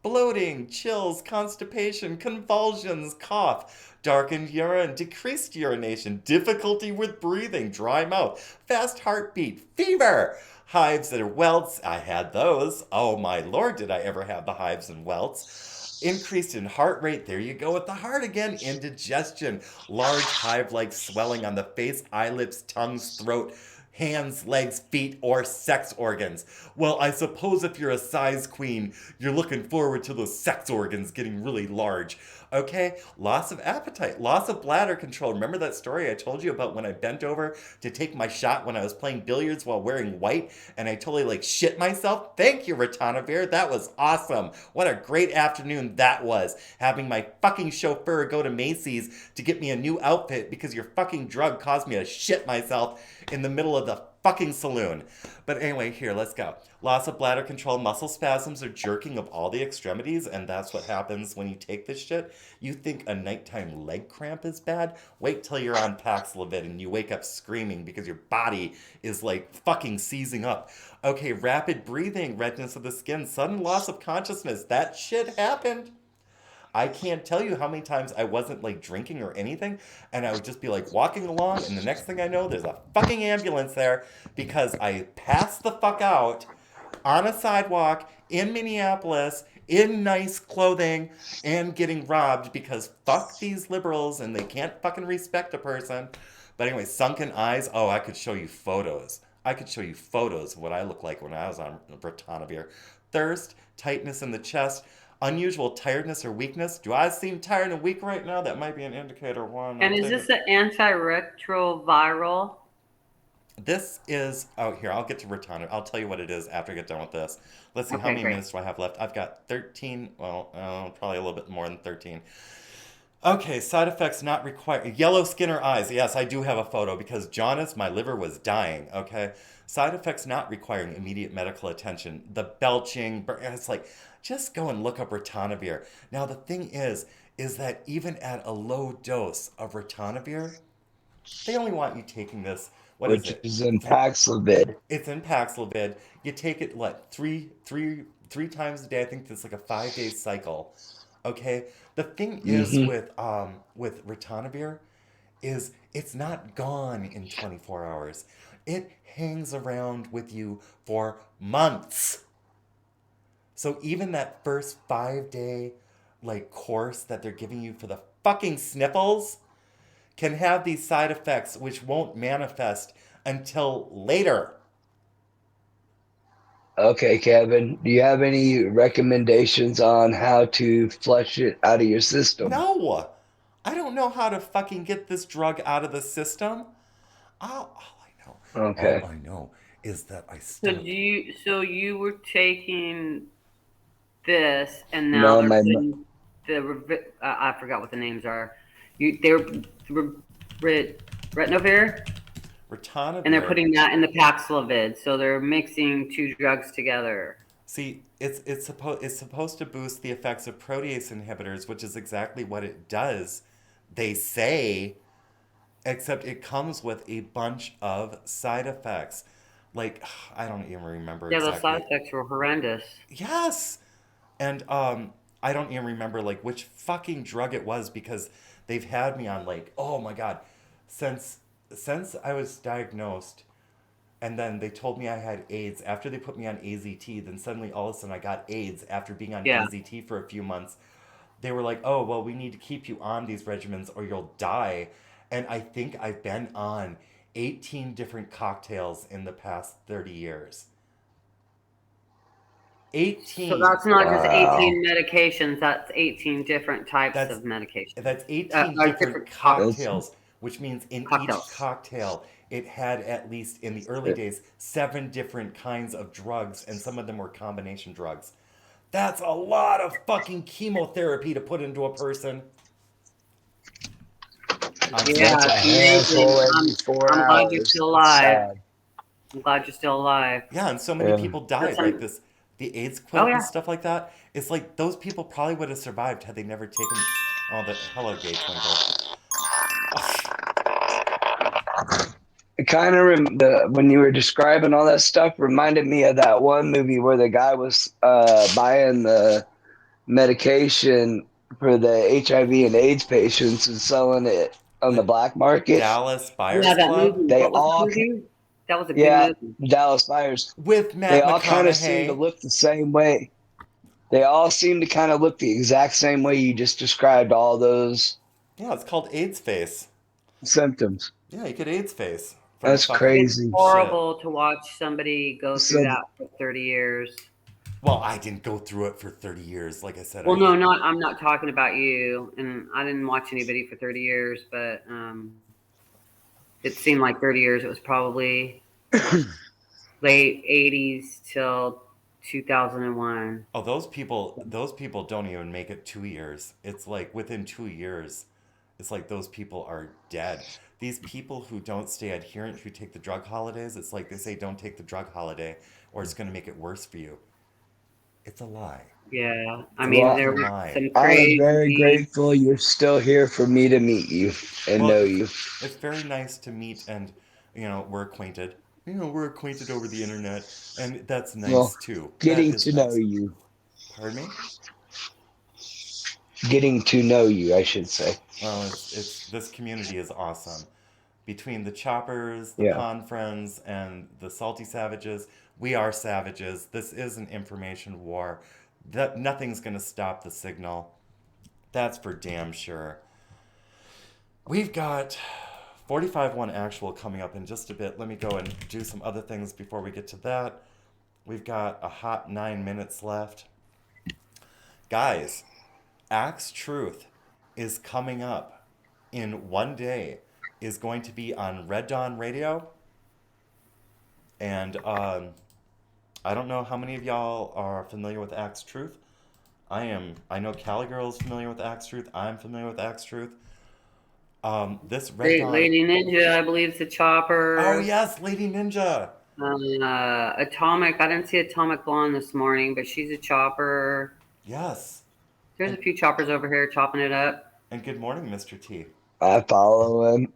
Bloating, chills, constipation, convulsions, cough, darkened urine, decreased urination, difficulty with breathing, dry mouth, fast heartbeat, fever, hives that are welts. I had those. Oh my lord, did I ever have the hives and welts. Increased in heart rate, there you go with the heart again. Indigestion, large hive-like swelling on the face, eyelids, tongues, throat, hands, legs, feet, or sex organs. Well, I suppose if you're a size queen, you're looking forward to those sex organs getting really large. Okay, loss of appetite, loss of bladder control. Remember that story I told you about when I bent over to take my shot when I was playing billiards while wearing white and I totally like shit myself? Thank you, Ritonavir. That was awesome. What a great afternoon that was. Having my fucking chauffeur go to Macy's to get me a new outfit because your fucking drug caused me to shit myself in the middle of the fucking saloon. But anyway, here, let's go. Loss of bladder control, muscle spasms, or jerking of all the extremities, and that's what happens when you take this shit. You think a nighttime leg cramp is bad? Wait till you're on Paxlovid and you wake up screaming because your body is like fucking seizing up. Okay, rapid breathing, redness of the skin, sudden loss of consciousness. That shit happened. I can't tell you how many times I wasn't like drinking or anything, and I would just be like walking along, and the next thing I know, there's a fucking ambulance there because I passed the fuck out on a sidewalk in Minneapolis in nice clothing and getting robbed because fuck these liberals and they can't fucking respect a person. But anyway, sunken eyes. Oh, I could show you photos. I could show you photos of what I looked like when I was on Britanavir. Thirst, tightness in the chest, unusual tiredness or weakness. Do I seem tired and weak right now? That might be an indicator. One. And is this an antiretroviral? This is, oh, here, I'll get to Ritonavir. I'll tell you what it is after I get done with this. Let's see, how many minutes do I have left? I've got 13, well, probably a little bit more than 13. Okay, side effects not required. Yellow skin or eyes. Yes, I do have a photo because jaundice, my liver was dying, okay? Side effects not requiring immediate medical attention. The belching, it's like, just go and look up Ritonavir. Now, the thing is that even at a low dose of Ritonavir, they only want you taking this, what is it? Which is in Paxlovid. It's in Paxlovid. You take it, what, three times a day? I think it's like a 5-day cycle. Okay? The thing is with Ritonavir is it's not gone in 24 hours. It hangs around with you for months. So even that first 5-day like course that they're giving you for the fucking sniffles can have these side effects which won't manifest until later. Okay, Kevin, do you have any recommendations on how to flush it out of your system? No, I don't know how to fucking get this drug out of the system. All Okay. I know is that I So still. you were taking this, and now No, they're putting I forgot what the names are. They're Retinavir, Ritonavir. and they're putting that in the Paxlovid. So they're mixing two drugs together. See, it's supposed to boost the effects of protease inhibitors, which is exactly what it does. They say, except it comes with a bunch of side effects. Like, I don't even remember Yeah, exactly. those side effects were horrendous. Yes. And I don't even remember like which fucking drug it was because they've had me on like, oh my God, since I was diagnosed and then they told me I had AIDS after they put me on AZT, then suddenly all of a sudden I got AIDS after being on AZT for a few months. They were like, oh, well, we need to keep you on these regimens or you'll die. And I think I've been on 18 different cocktails in the past 30 years. 18. So that's not just 18 medications. That's 18 different types of medications. That's 18 different cocktails. which means in each Cocktails. cocktail, it had at least in the early days 7 different kinds of drugs, and some of them were combination drugs. That's a lot of fucking chemotherapy to put into a person. I'm Yeah, That's a sorry. it's amazing. handful every 4 I'm glad you're hours. still It's alive. sad. I'm glad you're still alive. Yeah, and so many Yeah. people That's died. Like this, the AIDS Oh quit and yeah. stuff like that. It's like those people probably would have survived had they never taken. Oh, the hello, gay twinkle. It kind of when you were describing all that stuff reminded me of that one movie where the guy was buying the medication for the HIV and AIDS patients and selling it on the The black market. Dallas Yeah, Buyers that Club movie. They What was all, the movie? That was a good yeah, movie. Dallas buyers. with They Matt all kind of seem to McConaughey. look the same way. They all seem to kind of look the exact same way you just described all those Yeah, it's called AIDS face. symptoms. Yeah, you get AIDS face from the That's fucking It's crazy. shit. horrible to watch somebody go through So, that for 30 years. Well, I didn't go through it for 30 years. Like I said, Well, no, I'm not talking about you, and I didn't watch anybody for 30 years, but it seemed like 30 years. It was probably late 80s till 2001. Oh, those people don't even make it 2 years. It's like within 2 years, it's like those people are dead. These people who don't stay adherent, who take the drug holidays, it's like they say don't take the drug holiday or it's going to make it worse for you. It's a lie. Yeah, I It's a mean, well, there fucking were lie. some I am very crazy. grateful you're still here for me to meet you and Well, know you. it's very nice to meet and, we're acquainted. We're acquainted over the internet, and that's Well, nice too. That getting is to know nice. you. Pardon me? Getting to know you, I should say. Well, it's this community is awesome. Between the choppers, the Yeah. pond friends, and the salty savages, we are savages. This is an information war. That nothing's gonna stop the signal. That's for damn sure. We've got 45-1 actual coming up in just a bit. Let me go and do some other things before we get to that. We've got a hot 9 minutes left. Guys, Axe Truth is coming up in one day, is going to be on Red Dawn Radio. And I don't know how many of y'all are familiar with Axe Truth. I am. I know Cali Girl is familiar with Axe Truth. I'm familiar with Axe Truth. This Red Dawn. Lady Ninja, I believe, is a chopper. Oh yes, Lady Ninja. Atomic. I didn't see Atomic Blonde this morning, but she's a chopper. Yes. There's a few choppers over here chopping it up. And good morning, Mr. T. I follow him.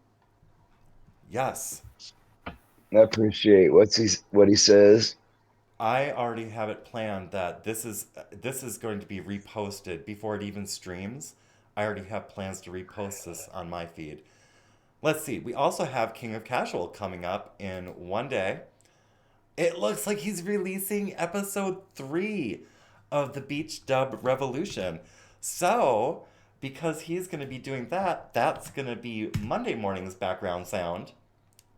Yes. I appreciate what he says. I already have it planned that this is going to be reposted before it even streams. I already have plans to repost this on my feed. Let's see. We also have King of Casual coming up in one day. It looks like he's releasing episode 3 of the Beach Dub Revolution. So, because he's going to be doing that, that's going to be Monday morning's background sound.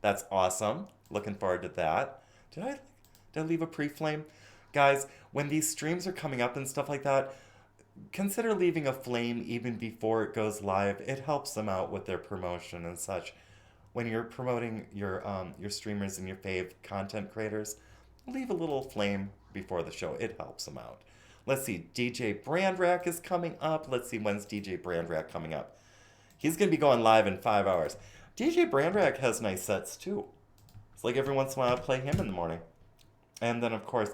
That's awesome. Looking forward to that. Did I leave a pre-flame? Guys, when these streams are coming up and stuff like that, consider leaving a flame even before it goes live. It helps them out with their promotion and such. When you're promoting your streamers and your fave content creators, leave a little flame before the show. It helps them out. Let's see, DJ Brandrack is coming up. Let's see, when's DJ Brandrack coming up? He's going to be going live in 5 hours. DJ Brandrack has nice sets too. It's like every once in a while I play him in the morning. And then, of course,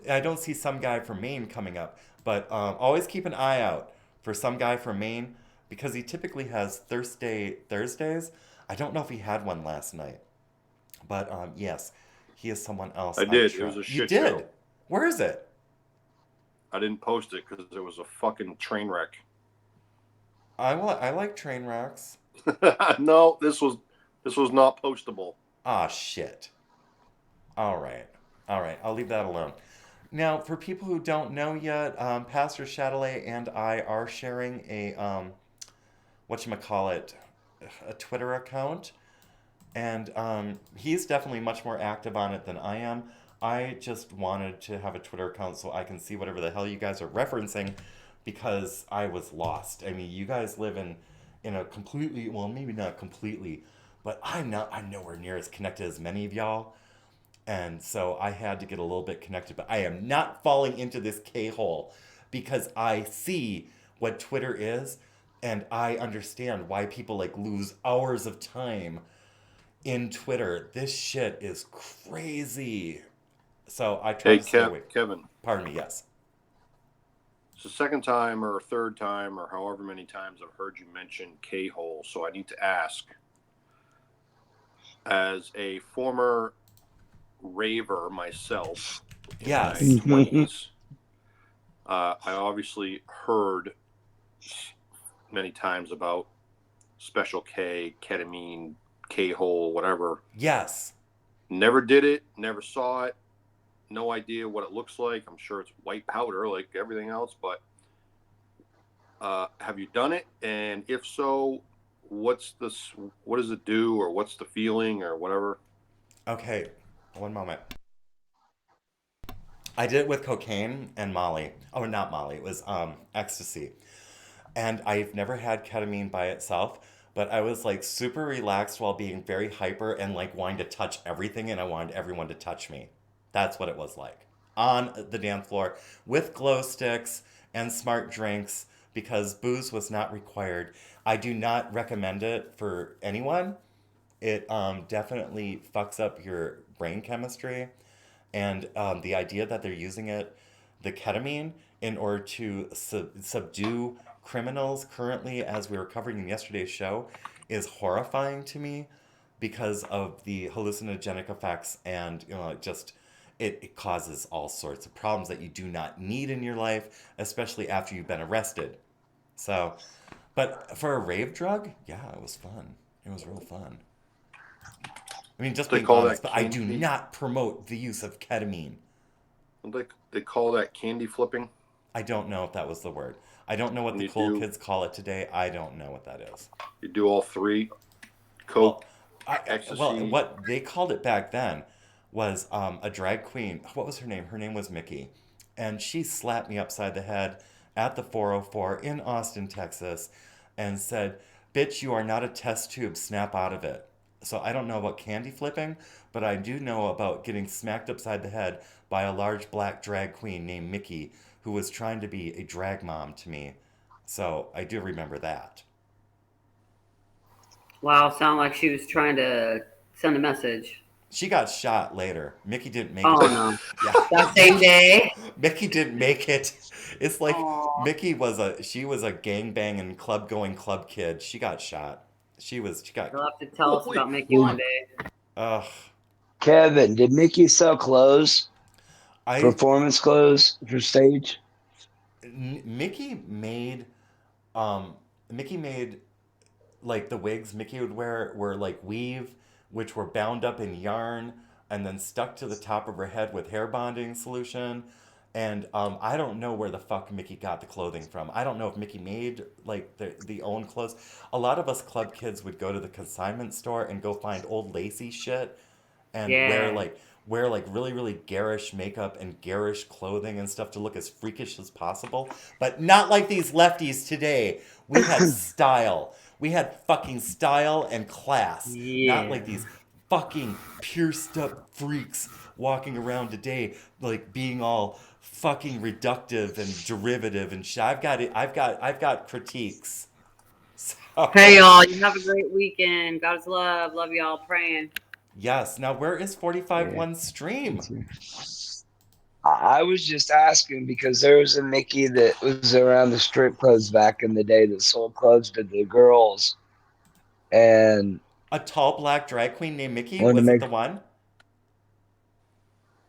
I don't see some guy from Maine coming up, but always keep an eye out for some guy from Maine because he typically has Thursdays. I don't know if he had one last night, but yes, he is someone else. I did. It was a shit You did? show. Where is it? I didn't post it because it was a fucking train wreck. I like train wrecks. No, this was not postable. Ah, shit. All right. I'll leave that alone. Now, for people who don't know yet, Pastor Chatelet and I are sharing a whatchamacallit, a Twitter account, and he's definitely much more active on it than I am. I just wanted to have a Twitter account so I can see whatever the hell you guys are referencing because I was lost. I mean, you guys live in in a completely, well, maybe not completely, but I'm nowhere near as connected as many of y'all. And so I had to get a little bit connected, but I am not falling into this K-hole because I see what Twitter is and I understand why people like lose hours of time in Twitter. This shit is crazy. So I try Hey, to stay away. Kevin, Pardon me, yes. it's the second time or third time or however many times I've heard you mention K-hole. So I need to ask, as a former raver myself in my Yes. 20s, I obviously heard many times about Special K, ketamine, K-hole, whatever. Yes. Never did it, never saw it, no idea what it looks like. I'm sure it's white powder like everything else, but have you done it? And if so, what does it do, or what's the feeling, or whatever? Okay, one moment. I did it with cocaine and Molly. Oh, not Molly. It was ecstasy. And I've never had ketamine by itself, but I was like super relaxed while being very hyper and like wanting to touch everything, and I wanted everyone to touch me. That's what it was like on the dance floor with glow sticks and smart drinks because booze was not required. I do not recommend it for anyone. It definitely fucks up your brain chemistry. And the idea that they're using it, the ketamine, in order to subdue criminals currently, as we were covering in yesterday's show, is horrifying to me because of the hallucinogenic effects and, just it causes all sorts of problems that you do not need in your life, especially after you've been arrested. So, but for a rave drug, yeah, it was fun. It was real fun. I mean, just They being call honest, that but I do candy. not promote the use of ketamine. They call that candy flipping. I don't know if that was the word. I don't know what And the you cool do kids call it today. I don't know what that is. you do all three: Well, coke, well, ecstasy. what they called it back then was a drag queen. What was her name? Her name was Mickey, and she slapped me upside the head at the 404 in Austin, Texas, and said, "Bitch, you are not a test tube. Snap out of it." So I don't know about candy flipping, but I do know about getting smacked upside the head by a large black drag queen named Mickey who was trying to be a drag mom to me. So I do remember that. Wow, sound like she was trying to send a message. She got shot later. Mickey didn't make it Oh to. no. Yeah. That same day? Mickey didn't make it. It's like Oh, Mickey was a gangbang and club going club kid. She got shot. She got you'll have to tell us Holy about Mickey one fuck! day. ugh. Kevin, did Mickey sell clothes? I Performance clothes for stage? Mickey made um Mickey made like the wigs Mickey would wear were like weave, which were bound up in yarn and then stuck to the top of her head with hair bonding solution. And I don't know where the fuck Mickey got the clothing from. I don't know if Mickey made like the own clothes. A lot of us club kids would go to the consignment store and go find old lacy shit and Yeah. wear like really really garish makeup and garish clothing and stuff to look as freakish as possible, but not like these lefties today. We had style. We had fucking style and class, not like Yeah. these fucking pierced up freaks walking around today like being all fucking reductive and derivative and shit. I've got critiques. Hey So y'all, you have a great weekend. God's love. Love y'all. Praying. yes, now where is 45 Yeah. 1 stream? I was just asking because there was a Mickey that was around the strip clubs back in the day that sold clothes to the girls, and A tall black drag queen named Mickey? wanted to Was it make. the one?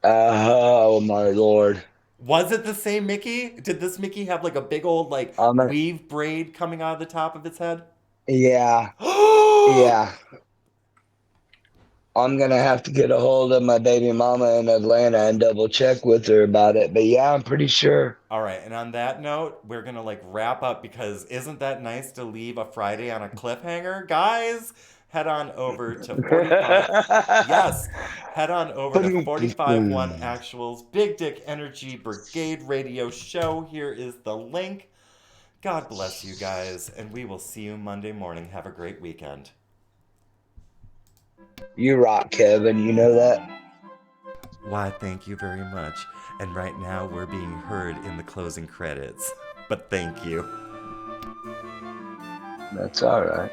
Oh my lord! Was it the same Mickey? Did this Mickey have like a big old like I'm gonna. weave braid coming out of the top of its head? Yeah, yeah. I'm gonna have to get a hold of my baby mama in Atlanta and double check with her about it. But yeah, I'm pretty sure. All right, and on that note, we're gonna like wrap up because isn't that nice to leave a Friday on a cliffhanger? Guys, head on over to 45. Yes, head on over to 45 1 Actuals Big Dick Energy Brigade Radio Show. Here is the link God bless you guys, and we will see you Monday morning. Have a great weekend. You rock, Kevin. You know that? Why, thank you very much. And right now, we're being heard in the closing credits. But thank you. That's all right.